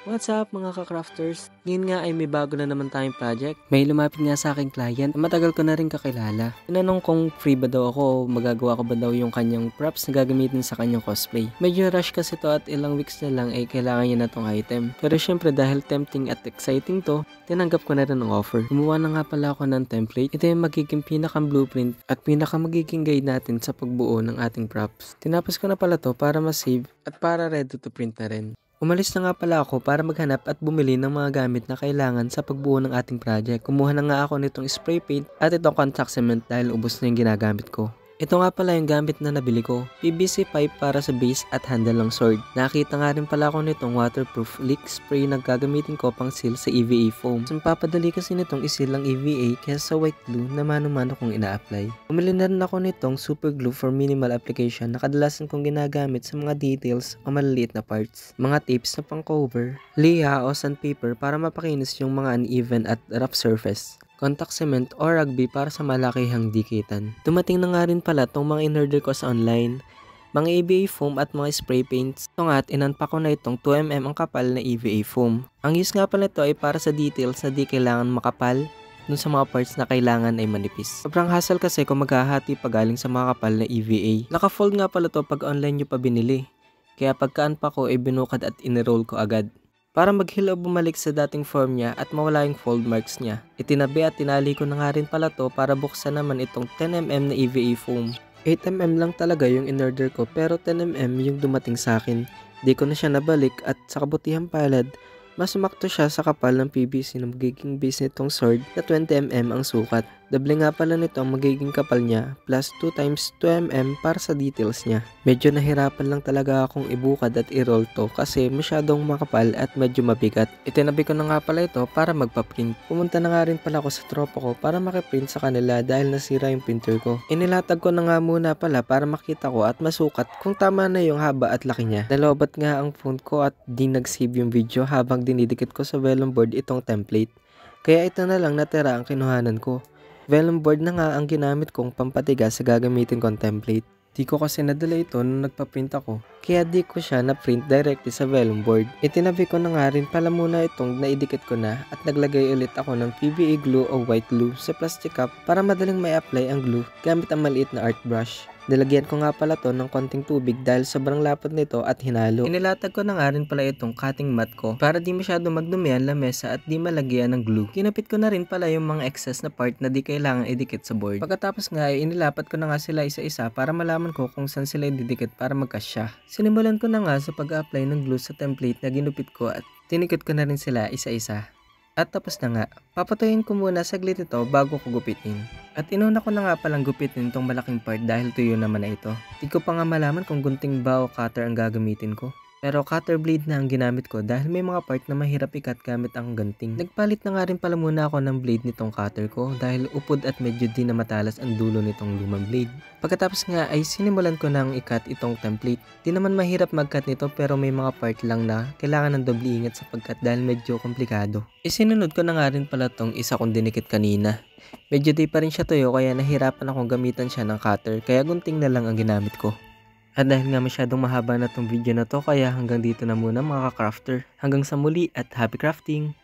What's up mga ka-crafters? Ngayon nga ay may bago na naman tayong project. May lumapit nga sa aking client na matagal ko na rin kakilala. Tinanong kung free ba daw ako o magagawa ko ba daw yung kanyang props na gagamitin sa kanyang cosplay. Medyo rush kasi to at ilang weeks na lang ay kailangan niya na tong item. Pero syempre dahil tempting at exciting to, tinanggap ko na rin ang offer. Gumawa na nga pala ako ng template. Ito yung magiging pinakang blueprint at magiging guide natin sa pagbuo ng ating props. Tinapos ko na pala to para ma-save at para ready to print na rin. Umalis na nga pala ako para maghanap at bumili ng mga gamit na kailangan sa pagbuo ng ating project. Kumuha na nga ako nitong spray paint at itong contact cement dahil ubos na yung ginagamit ko. Ito nga pala yung gamit na nabili ko, PVC pipe para sa base at handle ng sword. Nakita nga rin pala ako nitong waterproof leak spray na gagamitin ko pang seal sa EVA foam. Mas mapapadali kasi nitong isil ang EVA kaysa sa white glue na mano-mano kong ina-apply. Bumili na rin ako nitong super glue for minimal application na kadalasan kong ginagamit sa mga details o maliliit na parts. Mga tapes na pang cover, liha o sandpaper para mapakinis yung mga uneven at rough surface. Contact cement o rugby para sa malakihang dikitan. Dumating na nga rin pala tong mga in-order ko sa online, mga EVA foam at mga spray paints. Ito nga at inunpack ko na itong 2mm ang kapal na EVA foam. Ang use nga pala ito ay para sa details na di kailangan makapal dun sa mga parts na kailangan ay manipis. Sobrang hassle kasi kung maghahati pa galing sa mga kapal na EVA. Naka-fold nga pala to pag online nyo pa binili. Kaya pagka-unpack ko ay binukad at in-roll ko agad. Para mag-heal o bumalik sa dating form niya at mawala yung fold marks niya. Itinabi at tinali ko na nga rin pala to para buksan naman itong 10mm na EVA foam. 8mm lang talaga yung in-order ko pero 10mm yung dumating sa akin. Di ko na siya nabalik at sa kabutihang palad, mas sumakto siya sa kapal ng PVC na magiging base nitong sword na 20mm ang sukat. Doble nga pala nito ang magiging kapal niya plus 2 times 2mm para sa details niya. Medyo nahirapan lang talaga akong ibukad at i-roll to kasi masyadong makapal at medyo mabigat. Itinabi ko na nga pala ito para magpa-print. Pumunta na nga rin pala ako sa tropa ko para makiprint sa kanila dahil nasira yung printer ko. Inilatag ko na nga muna pala para makita ko at masukat kung tama na yung haba at laki niya. Nalobat nga ang phone ko at di nag-save yung video habang dinidikit ko sa vellum board itong template. Kaya ito na lang natira ang kinuhanan ko. Vellum board na nga ang ginamit kong pampatigas sa gagamitin kong template. Di ko kasi nadala ito nung nagpa-print ako, kaya di ko siya na-print directly sa vellum board. Itinabi ko na nga rin pala muna itong naidikit ko na at naglagay ulit ako ng PVA glue o white glue sa plastic cup para madaling may apply ang glue gamit ang maliit na art brush. Nilagyan ko nga pala to ng konting tubig dahil sobrang lapot nito at hinalo. Inilatag ko na nga rin pala itong cutting mat ko para di masyado magdumi ang lamesa at di malagyan ng glue. Kinapit ko na rin pala yung mga excess na part na di kailangan idikit sa board. Pagkatapos nga ay inilapat ko na nga sila isa-isa para malaman ko kung saan sila ididikit para magkasya. Sinimulan ko na nga sa pag-apply ng glue sa template na ginupit ko at tinikot ko na rin sila isa-isa. At tapos na nga, papatuyin ko muna saglit ito bago ko gupitin. At inuna ko na nga palang gupitin itong malaking part dahil tuyo naman na ito. Di ko pa nga malaman kung gunting ba o cutter ang gagamitin ko. Pero cutter blade na ang ginamit ko dahil may mga part na mahirap ikat gamit ang gunting. Nagpalit na nga rin pala muna ako ng blade nitong cutter ko dahil upod at medyo di na matalas ang dulo nitong lumang blade. Pagkatapos nga ay sinimulan ko nang ikat itong template. Di naman mahirap mag-cut nito pero may mga part lang na kailangan ng doble ingat sa pag-cut dahil medyo komplikado. Isinunod ko na nga rin pala tong isa kong dinikit kanina. Medyo di pa rin siya tuyo kaya nahirapan akong gamitan siya ng cutter kaya gunting na lang ang ginamit ko. At dahil nga masyadong mahaba na tong video na to kaya hanggang dito na muna mga ka-crafter. Hanggang sa muli at happy crafting!